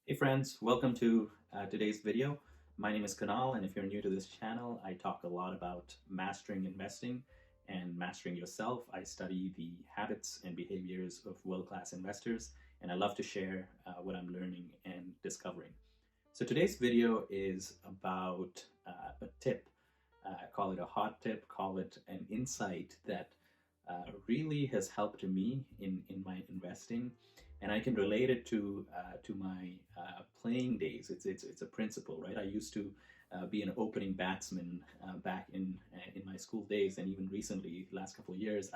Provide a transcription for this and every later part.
Hey friends, welcome to today's video. My name is Kunal, and if you're new to this channel, I talk a lot about mastering investing and mastering yourself. I study the habits and behaviors of world-class investors, and I love to share what I'm learning and discovering. So today's video is about a tip. Call it a hot tip, call it an insight that really has helped me in my investing, and I can relate it to my playing days. It's a principle, right? I used to be an opening batsman back in my school days, and even recently, last couple of years,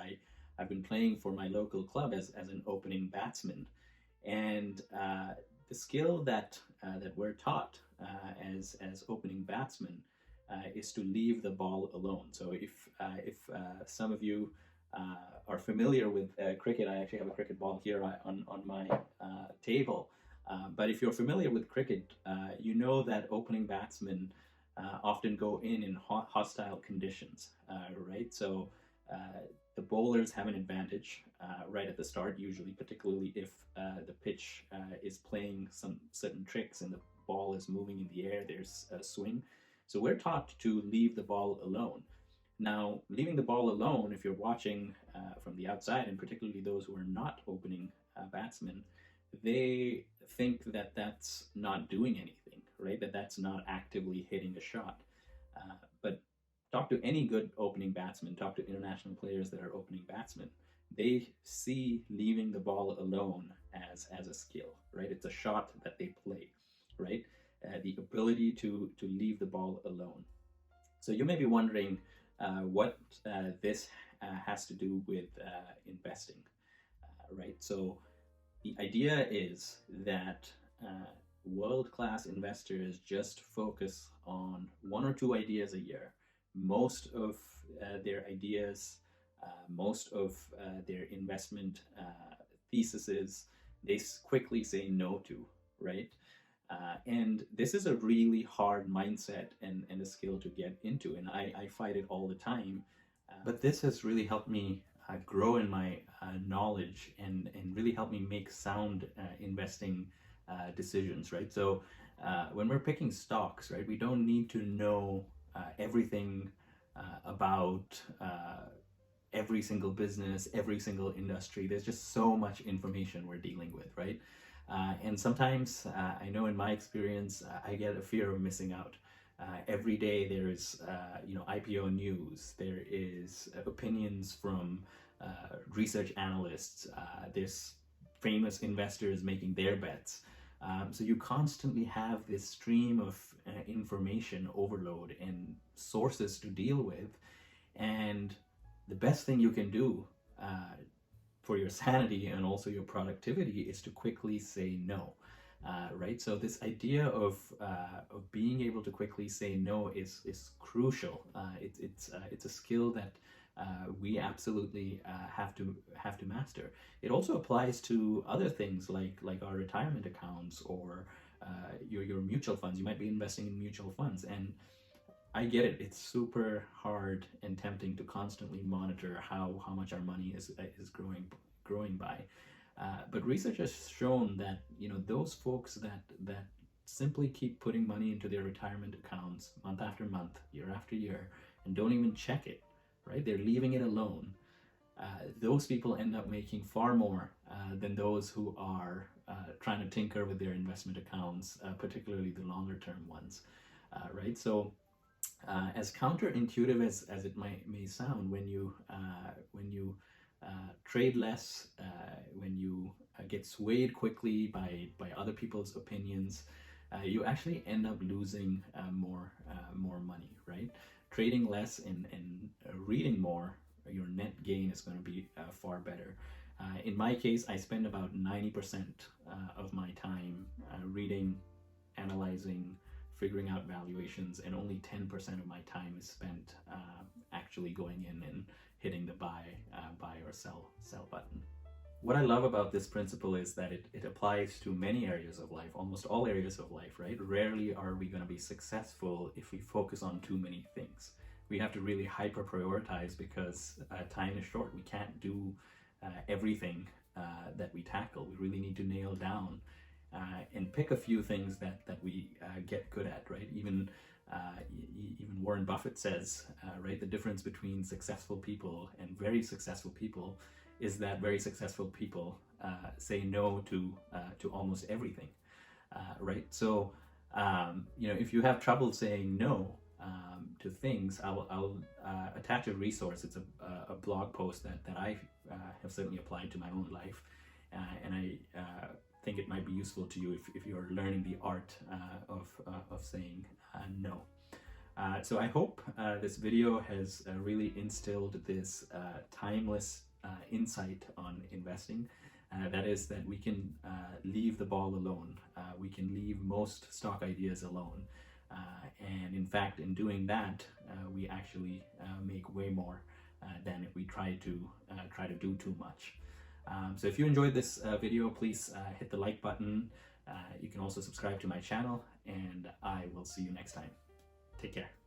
I've been playing for my local club as an opening batsman, and the skill that we're taught as opening batsmen is to leave the ball alone. So if some of you are familiar with cricket, I actually have a cricket ball here on my table. But if you're familiar with cricket, you know that opening batsmen often go in hostile conditions, right? So the bowlers have an advantage right at the start, usually, particularly if the pitch is playing some certain tricks and the ball is moving in the air, there's a swing. So we're taught to leave the ball alone. Now, leaving the ball alone, if you're watching from the outside, and particularly those who are not opening batsmen, they think that that's not doing anything, right? That's not actively hitting a shot. But talk to any good opening batsman, talk to international players that are opening batsmen. They see leaving the ball alone as a skill, right? It's a shot that they play, right? The ability to leave the ball alone. So you may be wondering what this has to do with investing, right? So the idea is that world-class investors just focus on one or two ideas a year. Most of their ideas, most of their investment theses, they quickly say no to, right? And this is a really hard mindset and a skill to get into, and I fight it all the time. But this has really helped me grow in my knowledge and really helped me make sound investing decisions, right? So when we're picking stocks, right, we don't need to know everything about every single business, every single industry. There's just so much information we're dealing with, right? And sometimes I know in my experience, I get a fear of missing out. Every day there is, IPO news. There is opinions from research analysts. There's famous investors making their bets. So you constantly have this stream of information overload and sources to deal with. And the best thing you can do for your sanity and also your productivity is to quickly say no. Right? So this idea of being able to quickly say no is crucial. It's a skill that we absolutely have to master. It also applies to other things like our retirement accounts or your mutual funds. You might be investing in mutual funds, and I get it. It's super hard and tempting to constantly monitor how much our money is growing by. But research has shown that those folks that simply keep putting money into their retirement accounts month after month, year after year, and don't even check it, right? They're leaving it alone. Those people end up making far more than those who are trying to tinker with their investment accounts, particularly the longer term ones, right? So as counterintuitive as it may sound, when you trade less, when you get swayed quickly by other people's opinions, you actually end up losing more money, right? Trading less and reading more, your net gain is going to be far better. In my case, I spend about 90% of my time reading, analyzing, figuring out valuations, and only 10% of my time is spent actually going in and hitting the buy or sell button. What I love about this principle is that it applies to many areas of life, almost all areas of life, right? Rarely are we going to be successful if we focus on too many things. We have to really hyper prioritize because time is short. We can't do everything that we tackle. We really need to nail down and pick a few things that we get good at, right? Even Warren Buffett says, right, the difference between successful people and very successful people is that very successful people say no to almost everything, right? So if you have trouble saying no to things, I'll attach a resource. It's a blog post that I have certainly applied to my own life, and I think it might be useful to you if you're learning the art of saying no. So I hope this video has really instilled this timeless insight on investing. That is that we can leave the ball alone. We can leave most stock ideas alone. And in fact, in doing that, we actually make way more than if we try to do too much. So if you enjoyed this video, please hit the like button. You can also subscribe to my channel, and I will see you next time. Take care.